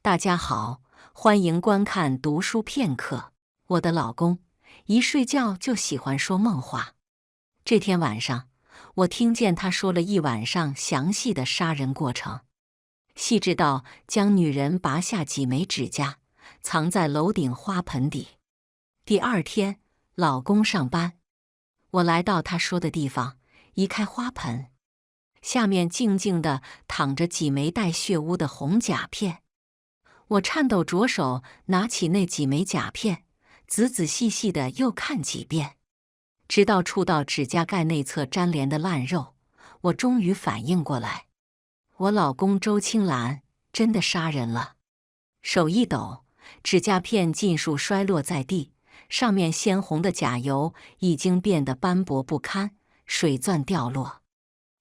大家好，欢迎观看读书片刻。我的老公一睡觉就喜欢说梦话。这天晚上，我听见他说了一晚上详细的杀人过程，细致到将女人拔下几枚指甲，藏在楼顶花盆底。第二天，老公上班，我来到他说的地方，移开花盆，下面静静地躺着几枚带血污的红甲片。我颤抖着手拿起那几枚甲片，仔仔细细地又看几遍，直到触到指甲盖内侧粘连的烂肉，我终于反应过来，我老公周青兰真的杀人了。手一抖，指甲片尽数摔落在地，上面鲜红的甲油已经变得斑驳不堪，水钻掉落，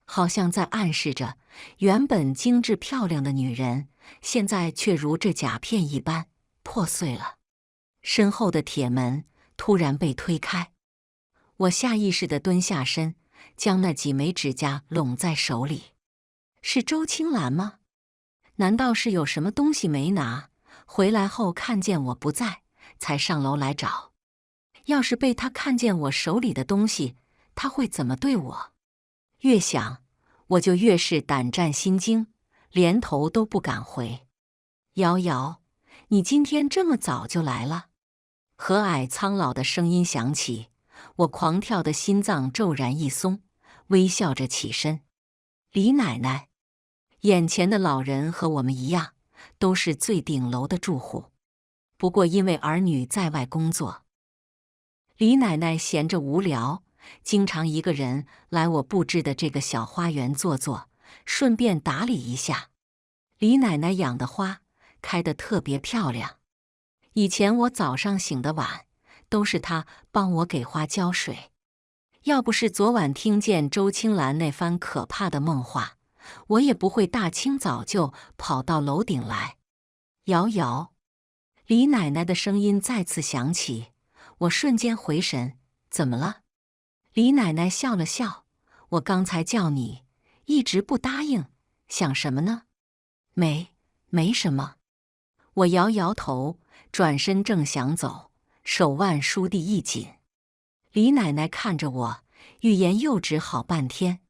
好像在暗示着，原本精致漂亮的女人，现在却如这甲片一般破碎了。身后的铁门突然被推开，我下意识地蹲下身，将那几枚指甲拢在手里。是周青兰吗？难道是有什么东西没拿，回来后看见我不在，才上楼来找？要是被他看见我手里的东西，他会怎么对我？越想，我就越是胆战心惊，连头都不敢回。瑶瑶，你今天这么早就来了？和蔼苍老的声音响起，我狂跳的心脏骤然一松，微笑着起身。李奶奶，眼前的老人和我们一样，都是最顶楼的住户，不过因为儿女在外工作，李奶奶闲着无聊，经常一个人来我布置的这个小花园坐坐，顺便打理一下。李奶奶养的花开得特别漂亮，以前我早上醒得晚，都是她帮我给花浇水。要不是昨晚听见周青兰那番可怕的梦话，我也不会大清早就跑到楼顶来。瑶瑶，李奶奶的声音再次响起，我瞬间回神，怎么了？李奶奶笑了笑，我刚才叫你，一直不答应，想什么呢？没什么。我摇摇头，转身正想走，手腕倏地一紧。李奶奶看着我，欲言又止好半天，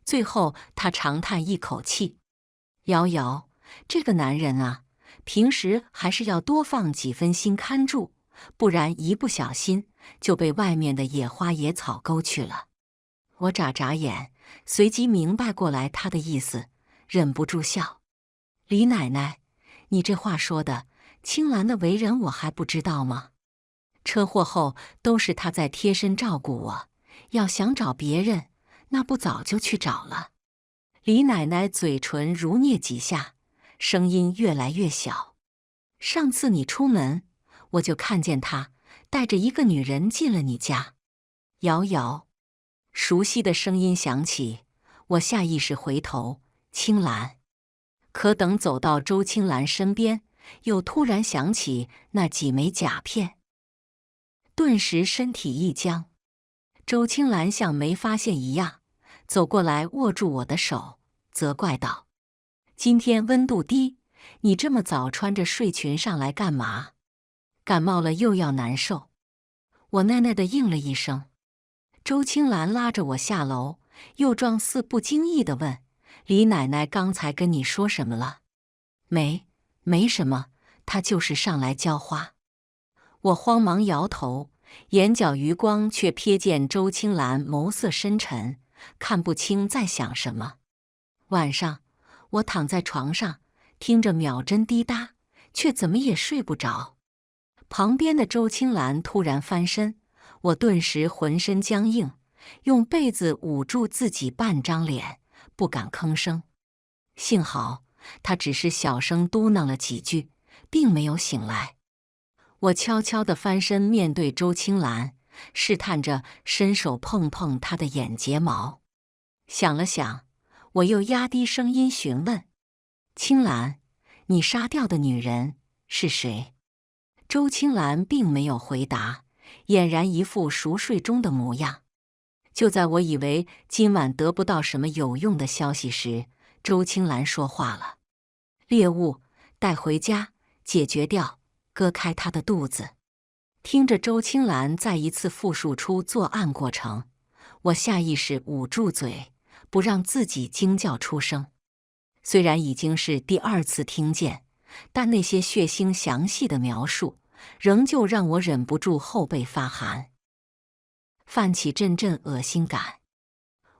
最后她长叹一口气：“瑶瑶，这个男人啊，平时还是要多放几分心看住，不然一不小心就被外面的野花野草勾去了。”我眨眨眼，随即明白过来她的意思，忍不住笑：“李奶奶，你这话说的，青兰的为人我还不知道吗？车祸后都是她在贴身照顾我，要想找别人，那不早就去找了。”李奶奶嘴唇如捏几下，声音越来越小：“上次你出门，我就看见她带着一个女人进了你家。”瑶瑶，熟悉的声音响起，我下意识回头，青兰。可等走到周青兰身边，又突然想起那几枚甲片，顿时身体一僵。周青兰像没发现一样，走过来握住我的手，责怪道：“今天温度低，你这么早穿着睡裙上来干嘛？感冒了又要难受。”我耐耐地应了一声。周青兰拉着我下楼，又状似不经意地问：“李奶奶刚才跟你说什么了？”没什么，她就是上来浇花。我慌忙摇头，眼角余光却瞥见周青兰眸色深沉，看不清在想什么。晚上，我躺在床上，听着秒针滴答，却怎么也睡不着。旁边的周青兰突然翻身，我顿时浑身僵硬，用被子捂住自己半张脸，不敢吭声。幸好她只是小声嘟囔了几句，并没有醒来。我悄悄地翻身面对周青兰，试探着伸手碰碰她的眼睫毛。想了想，我又压低声音询问：“青兰，你杀掉的女人是谁？”周青兰并没有回答，俨然一副熟睡中的模样。就在我以为今晚得不到什么有用的消息时，周青兰说话了：“猎物带回家解决掉，割开他的肚子。听着周青兰再一次复述出作案过程，我下意识捂住嘴，不让自己惊叫出声。虽然已经是第2次听见，但那些血腥详细的描述，仍旧让我忍不住后背发寒，泛起阵阵恶心感。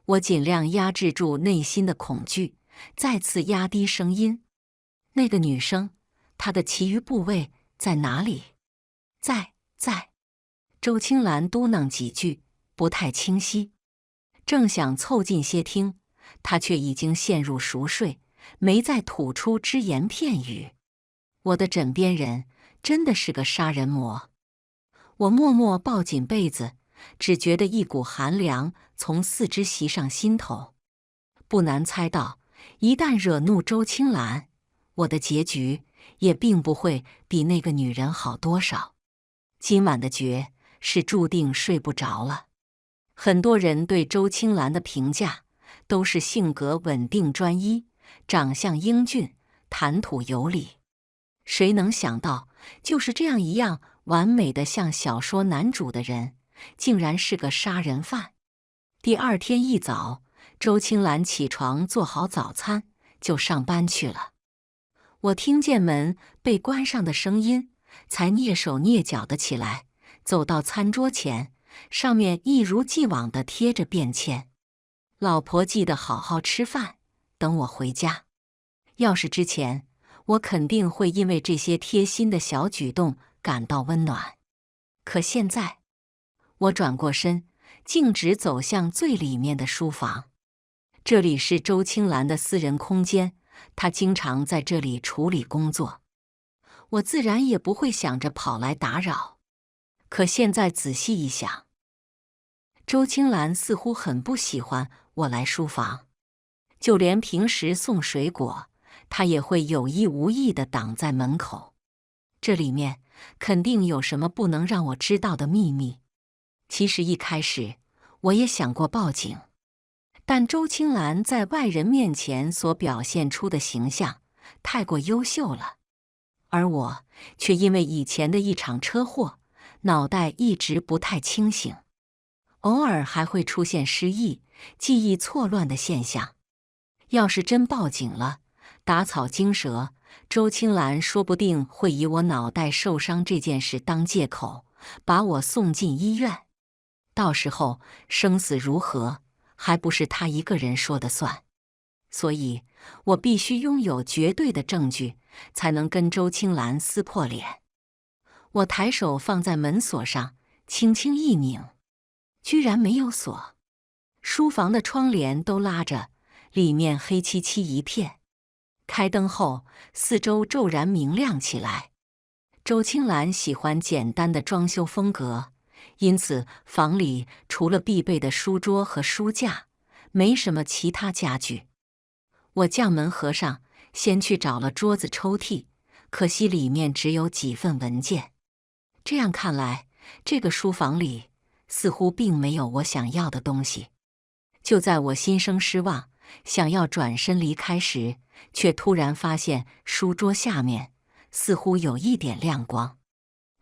我尽量压制住内心的恐惧，再次压低声音：“那个女生，她的其余部位在哪里？”在。周青兰嘟囔几句，不太清晰。正想凑近些听，她却已经陷入熟睡，没再吐出只言片语。我的枕边人真的是个杀人魔。我默默抱紧被子，只觉得一股寒凉从四肢袭上心头。不难猜到，一旦惹怒周青兰，我的结局也并不会比那个女人好多少。今晚的觉是注定睡不着了。很多人对周青兰的评价都是性格稳定专一，长相英俊，谈吐有理。谁能想到，就是这样一样完美的像小说男主的人，竟然是个杀人犯。第2天一早，周青兰起床做好早餐就上班去了。我听见门被关上的声音，才蹑手蹑脚的起来，走到餐桌前，上面一如既往地贴着便签：“老婆记得好好吃饭，等我回家。”要是之前，我肯定会因为这些贴心的小举动感到温暖。可现在，我转过身，径直走向最里面的书房。这里是周青兰的私人空间，她经常在这里处理工作。我自然也不会想着跑来打扰。可现在仔细一想，周青兰似乎很不喜欢我来书房，就连平时送水果，她也会有意无意地挡在门口。这里面肯定有什么不能让我知道的秘密。其实一开始我也想过报警，但周青兰在外人面前所表现出的形象太过优秀了，而我却因为以前的一场车祸，脑袋一直不太清醒，偶尔还会出现失忆、记忆错乱的现象。要是真报警了，打草惊蛇，周青兰说不定会以我脑袋受伤这件事当借口，把我送进医院。到时候生死如何，还不是她一个人说的算。所以我必须拥有绝对的证据，才能跟周青兰撕破脸。我抬手放在门锁上，轻轻一拧，居然没有锁。书房的窗帘都拉着，里面黑漆漆一片。开灯后，四周骤然明亮起来。周青兰喜欢简单的装修风格，因此房里除了必备的书桌和书架，没什么其他家具。我将门合上，先去找了桌子抽屉，可惜里面只有几份文件。这样看来，这个书房里似乎并没有我想要的东西。就在我心生失望，想要转身离开时，却突然发现书桌下面似乎有一点亮光。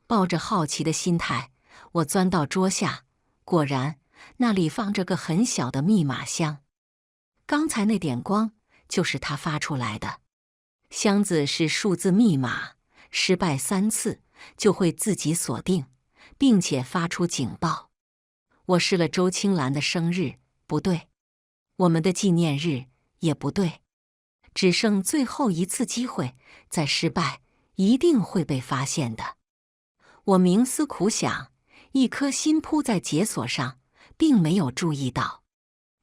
抱着好奇的心态，我钻到桌下，果然那里放着个很小的密码箱。刚才那点光就是它发出来的。箱子是数字密码，失败3次就会自己锁定，并且发出警报。我试了周青兰的生日，不对；我们的纪念日也不对。只剩最后一次机会，再失败一定会被发现的。我冥思苦想，一颗心扑在解锁上，并没有注意到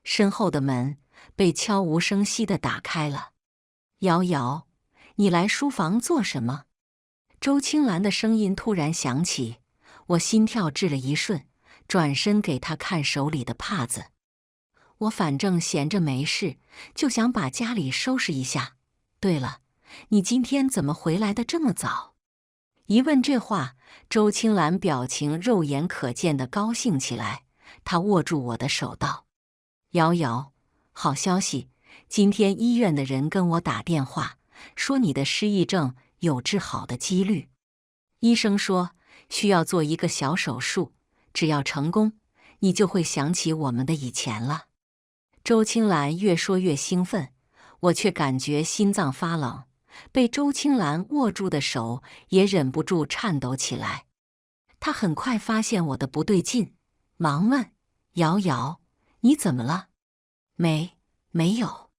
身后的门被悄无声息地打开了。瑶瑶，你来书房做什么？周青兰的声音突然响起，我心跳滞了一瞬，转身给她看手里的帕子。我反正闲着没事，就想把家里收拾一下。对了，你今天怎么回来的这么早？一问这话，周青兰表情肉眼可见地高兴起来。她握住我的手道：“瑶瑶，好消息，今天医院的人跟我打电话，说你的失忆症有治好的几率。医生说需要做一个小手术，只要成功，你就会想起我们的以前了。周青兰越说越兴奋，我却感觉心脏发冷，被周青兰握住的手也忍不住颤抖起来。她很快发现我的不对劲，忙问：瑶瑶，你怎么了？没有。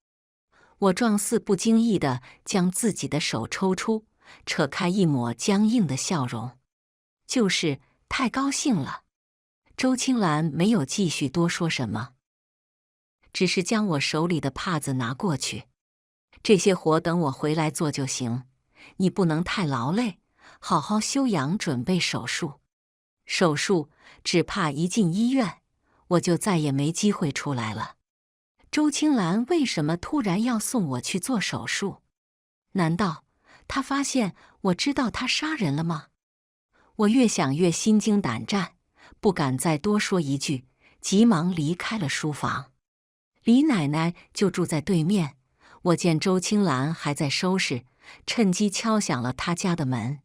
我状似不经意地将自己的手抽出，扯开一抹僵硬的笑容。就是太高兴了。周青兰没有继续多说什么，只是将我手里的帕子拿过去。这些活等我回来做就行，你不能太劳累，好好休养，准备手术。手术只怕一进医院，我就再也没机会出来了。周青兰为什么突然要送我去做手术？难道她发现我知道她杀人了吗？我越想越心惊胆战，不敢再多说一句，急忙离开了书房。李奶奶就住在对面，我见周青兰还在收拾，趁机敲响了她家的门。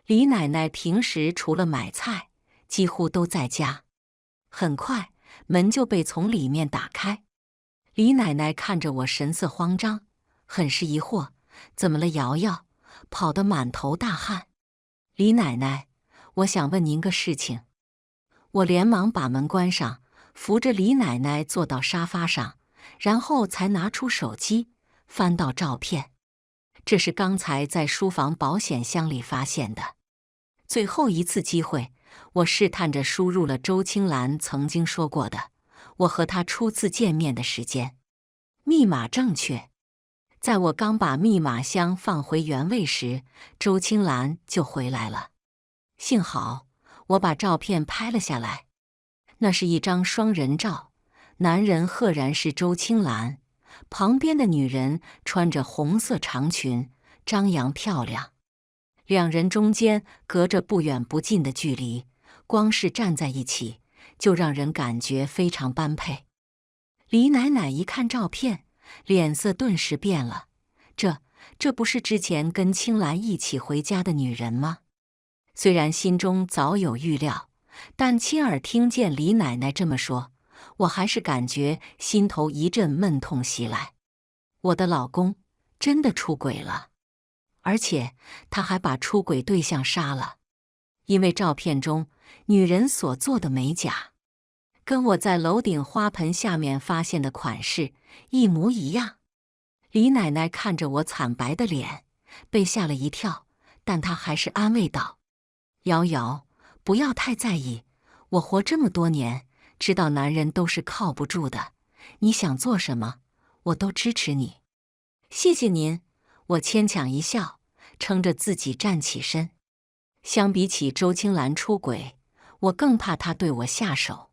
李奶奶平时除了买菜，几乎都在家。很快，门就被从里面打开。李奶奶看着我神色慌张，很是疑惑，怎么了瑶瑶？跑得满头大汗。李奶奶，我想问您个事情。我连忙把门关上，扶着李奶奶坐到沙发上，然后才拿出手机，翻到照片。这是刚才在书房保险箱里发现的。最后一次机会，我试探着输入了周青兰曾经说过的我和她初次见面的时间。密码正确。在我刚把密码箱放回原位时，周青兰就回来了。幸好我把照片拍了下来。那是一张双人照，男人赫然是周青兰，旁边的女人穿着红色长裙，张扬漂亮。两人中间隔着不远不近的距离，光是站在一起，就让人感觉非常般配。李奶奶一看照片，脸色顿时变了。这不是之前跟青兰一起回家的女人吗？虽然心中早有预料，但亲耳听见李奶奶这么说，我还是感觉心头一阵闷痛袭来。我的老公真的出轨了，而且他还把出轨对象杀了。因为照片中女人所做的美甲，跟我在楼顶花盆下面发现的款式一模一样。李奶奶看着我惨白的脸，被吓了一跳，但她还是安慰道：瑶瑶，不要太在意，我活这么多年，知道男人都是靠不住的，你想做什么，我都支持你。谢谢您，我牵强一笑，撑着自己站起身。相比起周青兰出轨，我更怕她对我下手。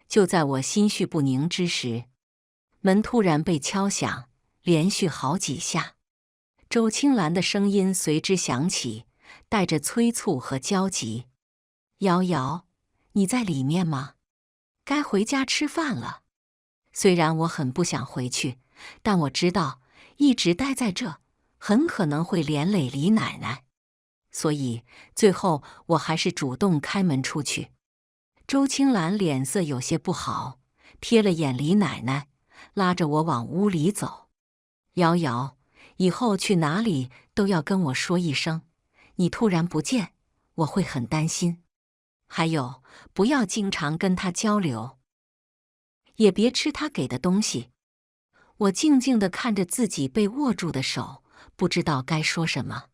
就在我心绪不宁之时，门突然被敲响，连续好几下。周青兰的声音随之响起，带着催促和焦急：瑶瑶，你在里面吗？该回家吃饭了。虽然我很不想回去，但我知道一直待在这，很可能会连累李奶奶。所以最后我还是主动开门出去。周青兰脸色有些不好，瞥了眼李奶奶，拉着我往屋里走。瑶瑶，以后去哪里都要跟我说一声，你突然不见，我会很担心。还有，不要经常跟他交流，也别吃他给的东西。我静静地看着自己被握住的手，不知道该说什么。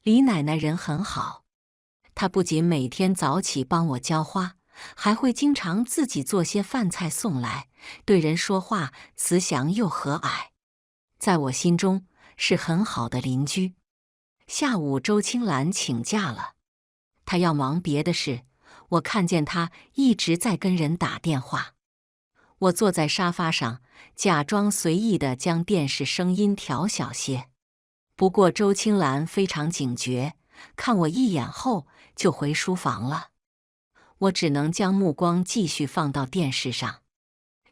李奶奶人很好，她不仅每天早起帮我浇花，还会经常自己做些饭菜送来，对人说话慈祥又和蔼，在我心中是很好的邻居。下午周青兰请假了，她要忙别的事，我看见她一直在跟人打电话。我坐在沙发上，假装随意地将电视声音调小些。不过周青兰非常警觉，看我一眼后就回书房了。我只能将目光继续放到电视上。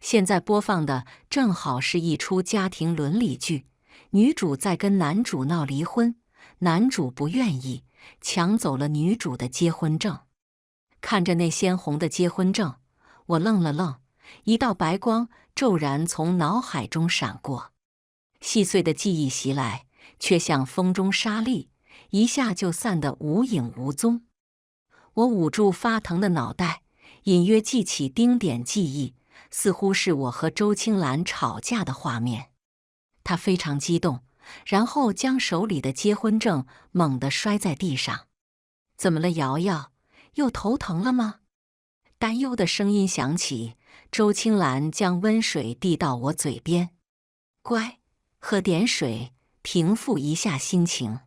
现在播放的正好是一出家庭伦理剧，女主在跟男主闹离婚，男主不愿意，抢走了女主的结婚证。看着那鲜红的结婚证，我愣了愣，一道白光骤然从脑海中闪过，细碎的记忆袭来，却像风中沙粒，一下就散得无影无踪。我捂住发疼的脑袋，隐约记起丁点记忆，似乎是我和周青兰吵架的画面。她非常激动，然后将手里的结婚证猛地摔在地上。怎么了，瑶瑶？又头疼了吗？担忧的声音响起，周青兰将温水递到我嘴边。乖，喝点水，平复一下心情。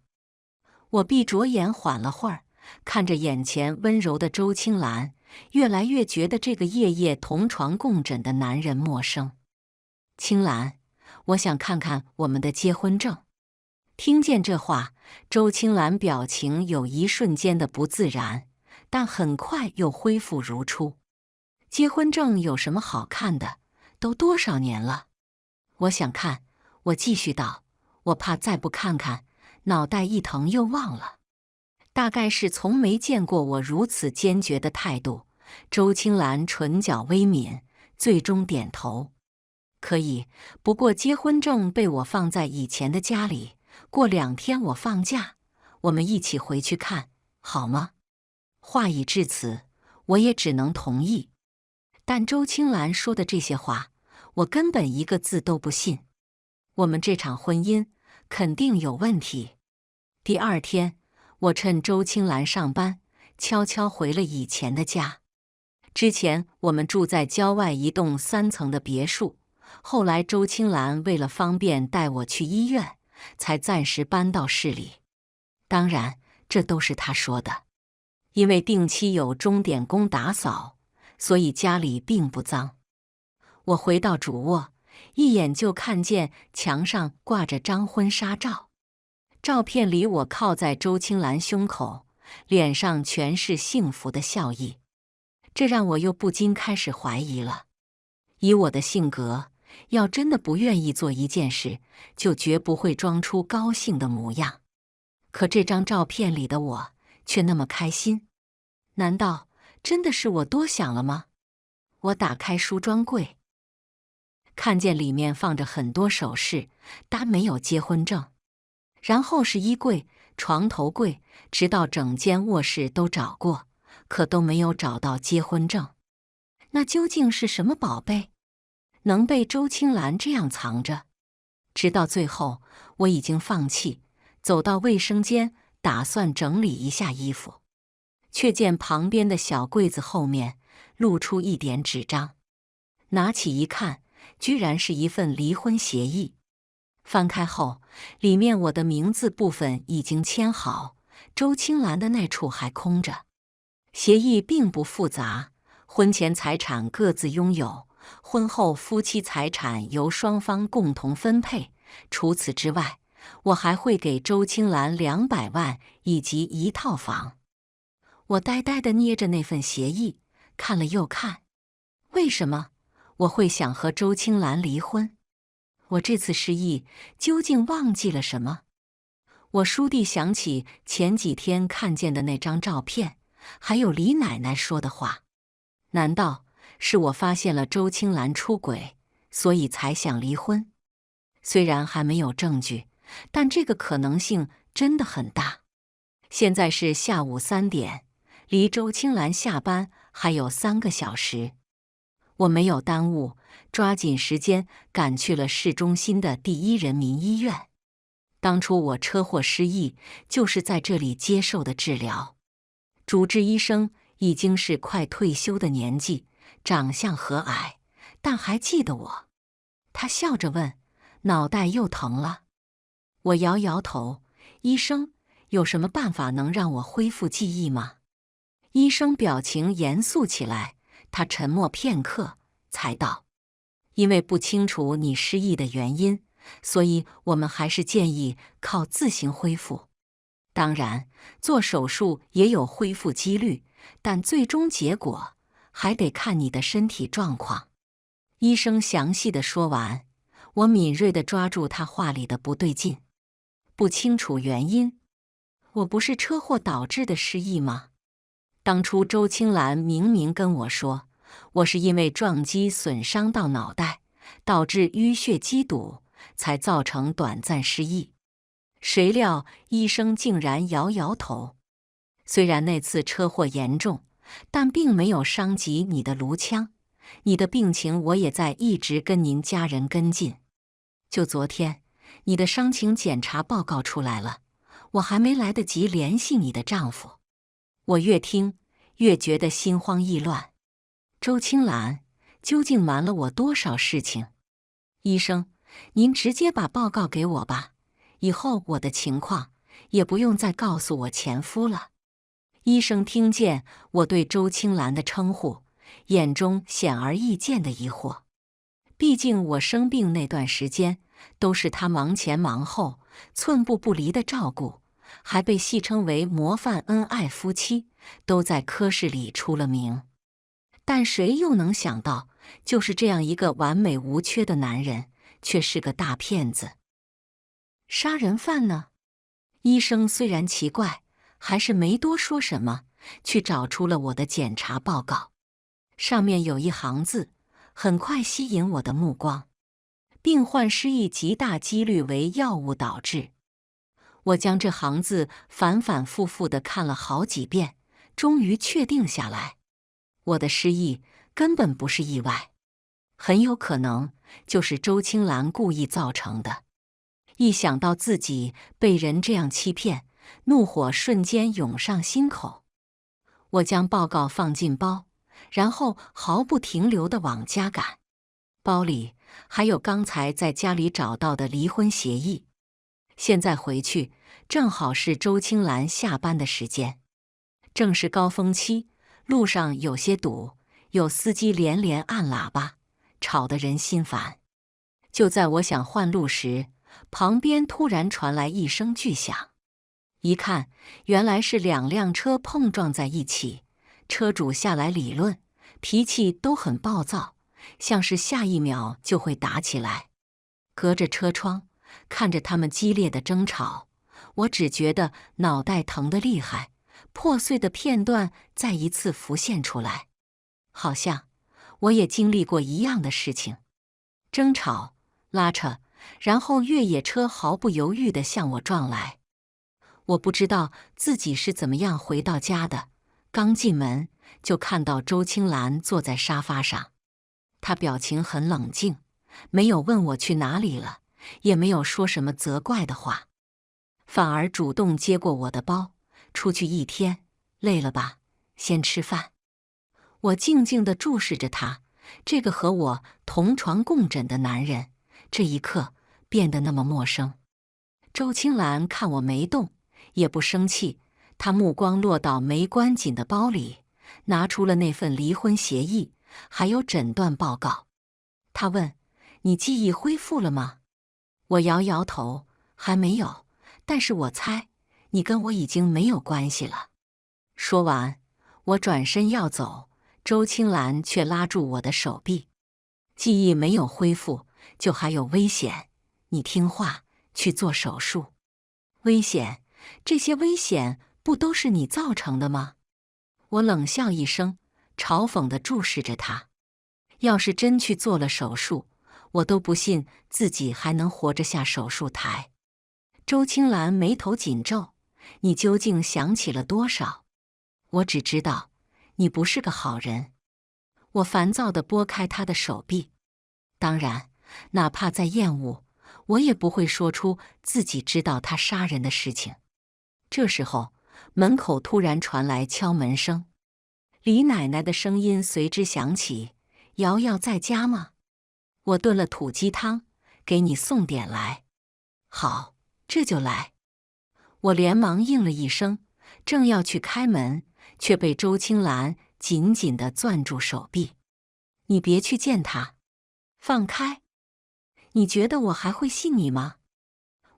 我闭着眼缓了会儿，看着眼前温柔的周青兰，越来越觉得这个夜夜同床共枕的男人陌生。青兰，我想看看我们的结婚证。听见这话，周青兰表情有一瞬间的不自然，但很快又恢复如初。结婚证有什么好看的？都多少年了？我想看，我继续道，我怕再不看看，脑袋一疼又忘了。大概是从没见过我如此坚决的态度，周青兰唇角微抿，最终点头。可以，不过结婚证被我放在以前的家里，过2天我放假，我们一起回去看，好吗？话已至此，我也只能同意。但周青兰说的这些话，我根本一个字都不信。我们这场婚姻肯定有问题。第2天，我趁周青兰上班，悄悄回了以前的家。之前我们住在郊外一栋3层的别墅，后来周青兰为了方便带我去医院，才暂时搬到市里。当然，这都是她说的。因为定期有钟点工打扫，所以家里并不脏。我回到主卧，一眼就看见墙上挂着张婚纱照。照片里我靠在周青兰胸口，脸上全是幸福的笑意。这让我又不禁开始怀疑了。以我的性格，要真的不愿意做一件事，就绝不会装出高兴的模样。可这张照片里的我却那么开心，难道真的是我多想了吗？我打开梳妆柜，看见里面放着很多首饰，但没有结婚证。然后是衣柜、床头柜，直到整间卧室都找过，可都没有找到结婚证。那究竟是什么宝贝，能被周青兰这样藏着？直到最后，我已经放弃，走到卫生间，打算整理一下衣服，却见旁边的小柜子后面露出一点纸张。拿起一看，居然是一份离婚协议。翻开后，里面我的名字部分已经签好，周青兰的那处还空着。协议并不复杂，婚前财产各自拥有，婚后夫妻财产由双方共同分配。除此之外，我还会给周青兰200万以及1套房。我呆呆地捏着那份协议，看了又看。为什么我会想和周青兰离婚？我这次失忆究竟忘记了什么？我倏地想起前几天看见的那张照片，还有李奶奶说的话。难道是我发现了周青兰出轨，所以才想离婚？虽然还没有证据，但这个可能性真的很大。现在是下午3点，离周青兰下班还有3个小时。我没有耽误，抓紧时间赶去了市中心的第一人民医院。当初我车祸失忆，就是在这里接受的治疗。主治医生已经是快退休的年纪，长相和蔼，但还记得我。他笑着问：“脑袋又疼了？”我摇摇头：“医生，有什么办法能让我恢复记忆吗？”医生表情严肃起来，他沉默片刻，才道：“因为不清楚你失忆的原因，所以我们还是建议靠自行恢复。当然，做手术也有恢复几率，但最终结果还得看你的身体状况。”医生详细的说完，我敏锐地抓住他话里的不对劲。不清楚原因，我不是车祸导致的失忆吗？当初周青兰明明跟我说，我是因为撞击损伤到脑袋，导致淤血积堵，才造成短暂失忆。谁料医生竟然摇摇头。虽然那次车祸严重，但并没有伤及你的颅腔。你的病情我也在一直跟您家人跟进。就昨天，你的伤情检查报告出来了，我还没来得及联系你的丈夫。我越听越觉得心慌意乱。周青兰究竟瞒了我多少事情？医生，您直接把报告给我吧，以后我的情况也不用再告诉我前夫了。医生听见我对周青兰的称呼，眼中显而易见的疑惑。毕竟我生病那段时间，都是他忙前忙后，寸步不离的照顾，还被戏称为模范恩爱夫妻，都在科室里出了名。但谁又能想到，就是这样一个完美无缺的男人，却是个大骗子。杀人犯呢？医生虽然奇怪，还是没多说什么，去找出了我的检查报告。上面有一行字，很快吸引我的目光：病患失忆极大几率为药物导致。我将这行字反反复复地看了好几遍，终于确定下来，我的失忆根本不是意外，很有可能就是周青兰故意造成的。一想到自己被人这样欺骗，怒火瞬间涌上心口。我将报告放进包，然后毫不停留地往家赶。包里还有刚才在家里找到的离婚协议。现在回去正好是周青兰下班的时间，正是高峰期，路上有些堵，有司机连连按喇叭，吵得人心烦。就在我想换路时，旁边突然传来一声巨响。一看，原来是两辆车碰撞在一起，车主下来理论，脾气都很暴躁，像是下一秒就会打起来。隔着车窗看着他们激烈的争吵，我只觉得脑袋疼得厉害，破碎的片段再一次浮现出来，好像我也经历过一样的事情。争吵、拉扯，然后越野车毫不犹豫地向我撞来。我不知道自己是怎么样回到家的，刚进门就看到周青兰坐在沙发上。她表情很冷静，没有问我去哪里了，也没有说什么责怪的话，反而主动接过我的包，出去一天，累了吧？先吃饭。我静静地注视着他，这个和我同床共枕的男人，这一刻变得那么陌生。周青兰看我没动，也不生气，她目光落到没关紧的包里，拿出了那份离婚协议，还有诊断报告。她问：“你记忆恢复了吗？”我摇摇头，还没有，但是我猜，你跟我已经没有关系了。说完，我转身要走，周青兰却拉住我的手臂。记忆没有恢复，就还有危险，你听话，去做手术。危险？这些危险不都是你造成的吗？我冷笑一声，嘲讽地注视着他。要是真去做了手术，我都不信自己还能活着下手术台。周青兰眉头紧皱，你究竟想起了多少？我只知道，你不是个好人。我烦躁地拨开他的手臂。当然，哪怕再厌恶，我也不会说出自己知道他杀人的事情。这时候，门口突然传来敲门声，李奶奶的声音随之响起：“瑶瑶在家吗？我炖了土鸡汤，给你送点来。”“好，这就来。”我连忙应了一声，正要去开门，却被周青兰紧紧地攥住手臂。“你别去见他，放开！你觉得我还会信你吗？”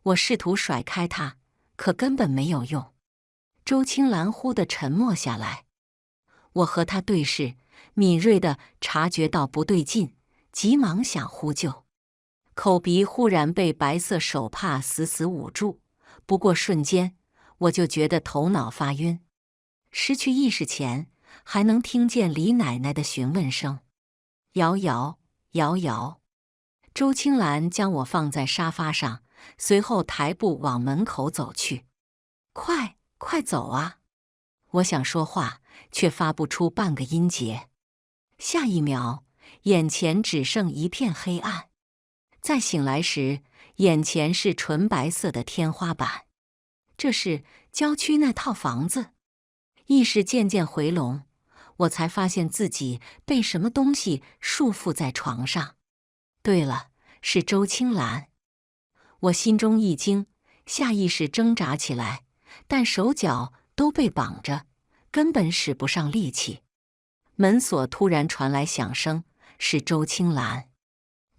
我试图甩开他，可根本没有用。周青兰忽地沉默下来。我和他对视，敏锐地察觉到不对劲，急忙想呼救，口鼻忽然被白色手帕死死捂住。不过瞬间，我就觉得头脑发晕。失去意识前，还能听见李奶奶的询问声：瑶瑶，瑶瑶。周青兰将我放在沙发上，随后抬步往门口走去。快，快走啊！我想说话，却发不出半个音节。下一秒，眼前只剩一片黑暗。再醒来时，眼前是纯白色的天花板。这是郊区那套房子。意识渐渐回笼，我才发现自己被什么东西束缚在床上。对了，是周青兰。我心中一惊，下意识挣扎起来，但手脚都被绑着，根本使不上力气。门锁突然传来响声，是周青兰。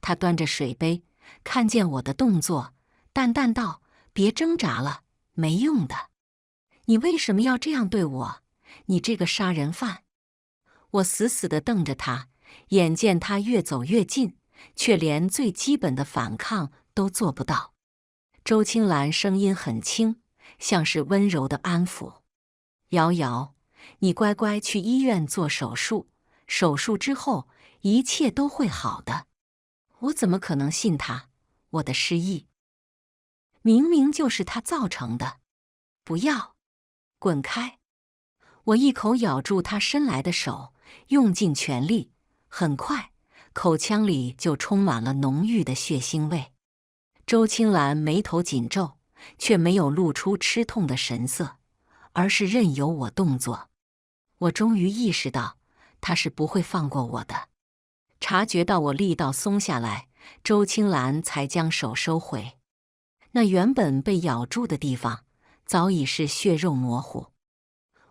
她端着水杯，看见我的动作，淡淡道：“别挣扎了，没用的。你为什么要这样对我？你这个杀人犯！”我死死地瞪着他，眼见他越走越近，却连最基本的反抗都做不到。周青兰声音很轻，像是温柔的安抚：“瑶瑶，你乖乖去医院做手术，手术之后一切都会好的。”我怎么可能信他？我的失忆明明就是他造成的！不要，滚开！我一口咬住他伸来的手，用尽全力。很快，口腔里就充满了浓郁的血腥味。周青兰眉头紧皱，却没有露出吃痛的神色，而是任由我动作。我终于意识到，他是不会放过我的。察觉到我力道松下来，周青兰才将手收回。那原本被咬住的地方，早已是血肉模糊。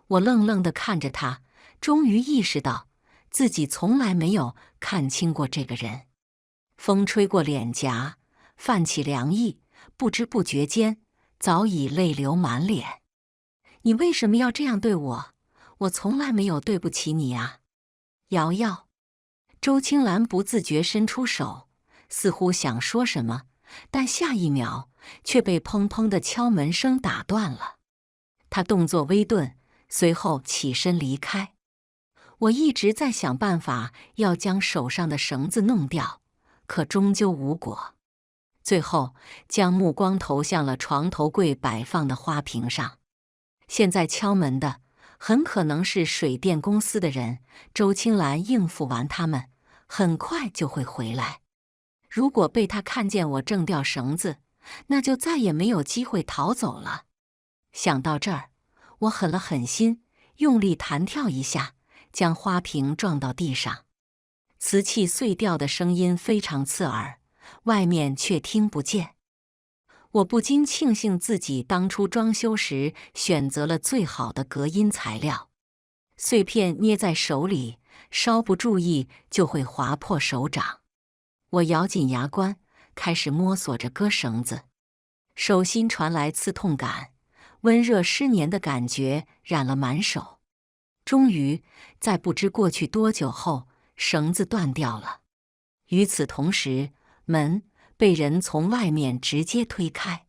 我愣愣地看着他，终于意识到自己从来没有看清过这个人。风吹过脸颊，泛起凉意，不知不觉间，早已泪流满脸。你为什么要这样对我？我从来没有对不起你啊，瑶瑶。周青兰不自觉伸出手，似乎想说什么，但下一秒却被砰砰的敲门声打断了。她动作微顿，随后起身离开。我一直在想办法要将手上的绳子弄掉，可终究无果。最后将目光投向了床头柜摆放的花瓶上。现在敲门的很可能是水电公司的人，周青兰应付完他们，很快就会回来。如果被他看见我挣掉绳子，那就再也没有机会逃走了。想到这儿，我狠了狠心，用力弹跳一下，将花瓶撞到地上。瓷器碎掉的声音非常刺耳，外面却听不见。我不禁庆幸自己当初装修时选择了最好的隔音材料。碎片捏在手里，稍不注意就会划破手掌。我咬紧牙关，开始摸索着割绳子。手心传来刺痛感，温热湿黏的感觉染了满手。终于，在不知过去多久后，绳子断掉了。与此同时，门被人从外面直接推开。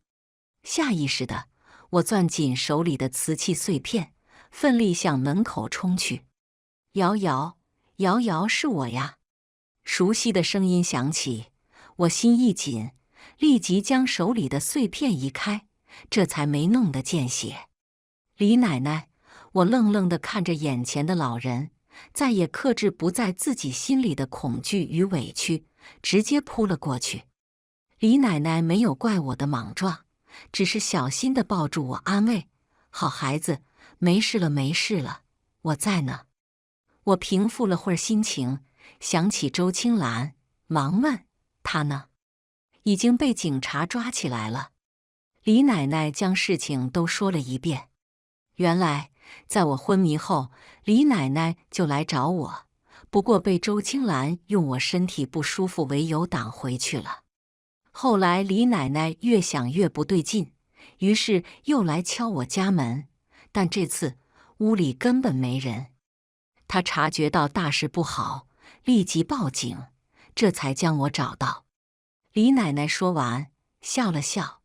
下意识的，我攥紧手里的瓷器碎片，奋力向门口冲去。瑶瑶，瑶瑶，是我呀！熟悉的声音响起，我心一紧，立即将手里的碎片移开，这才没弄得见血。李奶奶，我愣愣地看着眼前的老人，再也克制不在自己心里的恐惧与委屈，直接扑了过去。李奶奶没有怪我的莽撞，只是小心地抱住我，安慰：“好孩子，没事了，没事了，我在呢。”我平复了会儿心情，想起周青兰，忙问：“她呢？”“已经被警察抓起来了。”李奶奶将事情都说了一遍。原来，在我昏迷后，李奶奶就来找我，不过被周青兰用我身体不舒服为由挡回去了。后来李奶奶越想越不对劲，于是又来敲我家门，但这次屋里根本没人。她察觉到大事不好，立即报警，这才将我找到。李奶奶说完，笑了笑。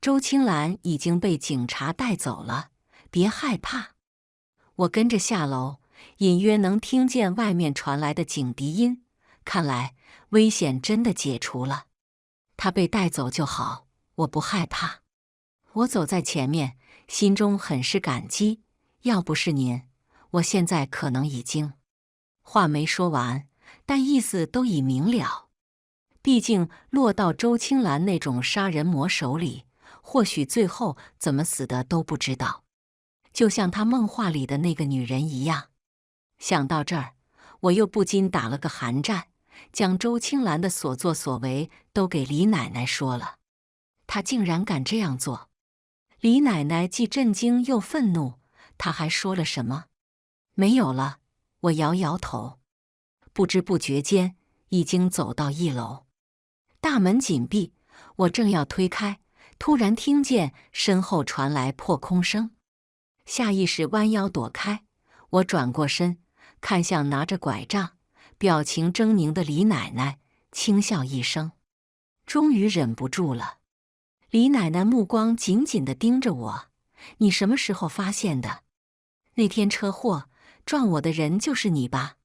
周青兰已经被警察带走了，别害怕。我跟着下楼，隐约能听见外面传来的警笛音，看来危险真的解除了。他被带走就好，我不害怕。我走在前面，心中很是感激，要不是您，我现在可能已经……话没说完，但意思都已明了。毕竟落到周青兰那种杀人魔手里，或许最后怎么死的都不知道，就像他梦话里的那个女人一样。想到这儿，我又不禁打了个寒战，将周青兰的所作所为都给李奶奶说了。她竟然敢这样做！李奶奶既震惊又愤怒，她还说了什么？没有了。我摇摇头。不知不觉间，已经走到1楼。大门紧闭，我正要推开，突然听见身后传来破空声，下意识弯腰躲开。我转过身，看向拿着拐杖、表情狰狞的李奶奶，轻笑一声，终于忍不住了。李奶奶目光紧紧地盯着我：“你什么时候发现的？那天车祸撞我的人就是你吧？”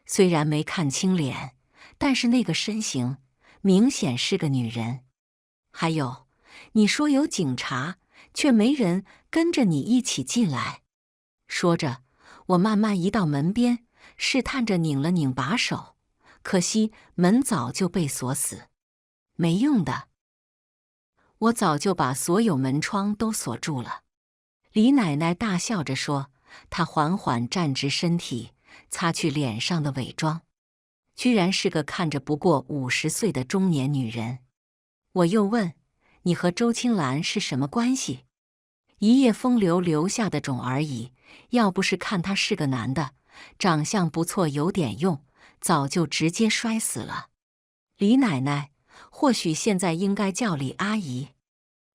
虽然没看清脸，但是那个身形明显是个女人。还有，你说有警察，却没人跟着你一起进来。说着，我慢慢移到门边，试探着拧了拧把手，可惜门早就被锁死。没用的，我早就把所有门窗都锁住了。李奶奶大笑着说，她缓缓站直身体，擦去脸上的伪装，居然是个看着不过50岁的中年女人。我又问：“你和周青兰是什么关系？”一夜风流留下的种而已，要不是看他是个男的，长相不错有点用，早就直接摔死了。李奶奶，或许现在应该叫李阿姨。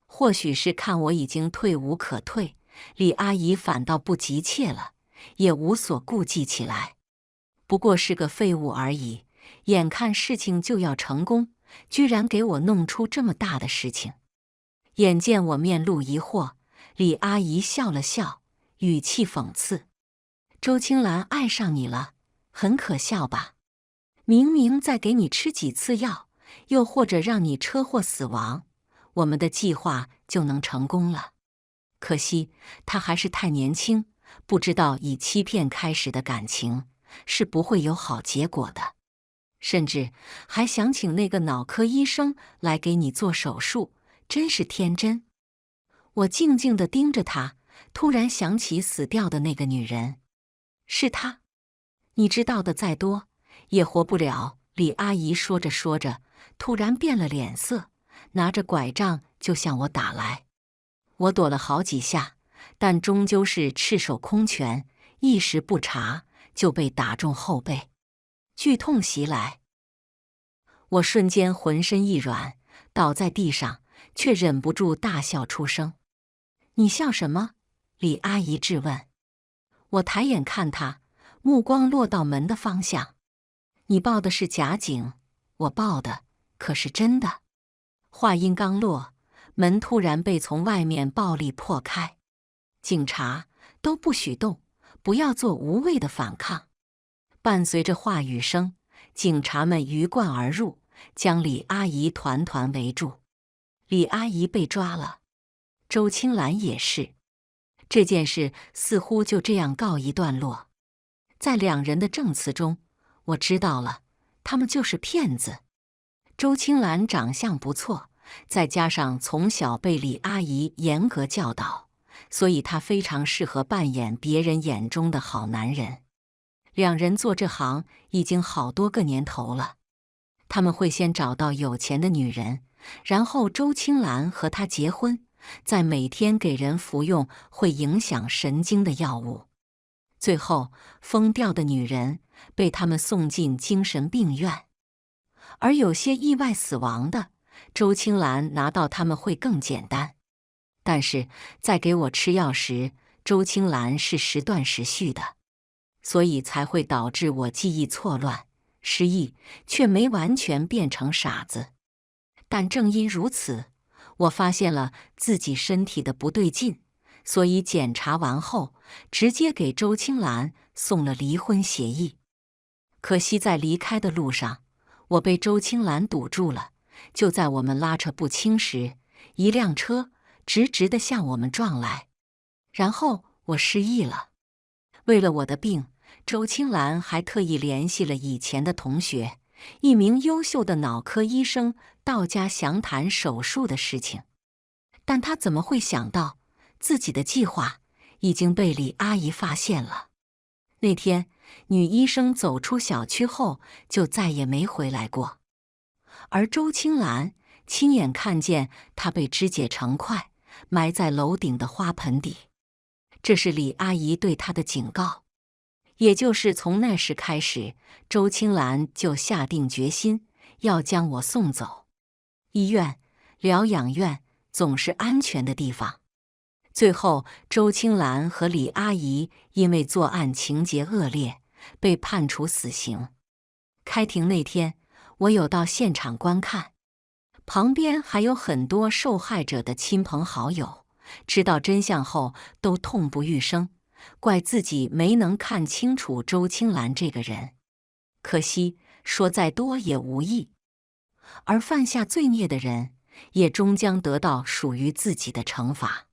或许是看我已经退无可退，李阿姨反倒不急切了，也无所顾忌起来。不过是个废物而已，眼看事情就要成功，居然给我弄出这么大的事情。眼见我面露疑惑，李阿姨笑了笑，语气讽刺：“周青兰爱上你了，很可笑吧？明明再给你吃几次药，又或者让你车祸死亡，我们的计划就能成功了。可惜她还是太年轻，不知道以欺骗开始的感情是不会有好结果的。甚至还想请那个脑科医生来给你做手术，真是天真。”我静静地盯着她，突然想起死掉的那个女人，是她。你知道的再多，也活不了。李阿姨说着说着，突然变了脸色，拿着拐杖就向我打来。我躲了好几下，但终究是赤手空拳，一时不察就被打中后背，剧痛袭来。我瞬间浑身一软，倒在地上，却忍不住大笑出声。你笑什么？李阿姨质问。我抬眼看她，目光落到门的方向。你报的是假警，我报的可是真的。话音刚落，门突然被从外面暴力破开。警察都不许动，不要做无谓的反抗。伴随着话语声，警察们鱼贯而入，将李阿姨团团围住。李阿姨被抓了，周青兰也是。这件事似乎就这样告一段落。在两人的证词中，我知道了，他们就是骗子。周青兰长相不错，再加上从小被李阿姨严格教导，所以她非常适合扮演别人眼中的好男人。两人做这行已经好多个年头了。他们会先找到有钱的女人，然后周青兰和他结婚，再每天给人服用会影响神经的药物。最后，疯掉的女人被他们送进精神病院。而有些意外死亡的，周青兰拿到他们会更简单。但是在给我吃药时，周青兰是时断时续的，所以才会导致我记忆错乱、失忆，却没完全变成傻子。但正因如此，我发现了自己身体的不对劲，所以检查完后，直接给周青兰送了离婚协议。可惜在离开的路上，我被周青兰堵住了。就在我们拉扯不清时，一辆车直直地向我们撞来，然后我失忆了。为了我的病，周青兰还特意联系了以前的同学，一名优秀的脑科医生，到家详谈手术的事情。但他怎么会想到，自己的计划已经被李阿姨发现了？那天，女医生走出小区后，就再也没回来过。而周青兰亲眼看见她被肢解成块，埋在楼顶的花盆底。这是李阿姨对她的警告。也就是从那时开始，周青兰就下定决心要将我送走。医院、疗养院总是安全的地方。最后，周青兰和李阿姨因为作案情节恶劣，被判处死刑。开庭那天，我有到现场观看，旁边还有很多受害者的亲朋好友，知道真相后都痛不欲生，怪自己没能看清楚周青兰这个人。可惜说再多也无益，而犯下罪孽的人也终将得到属于自己的惩罚。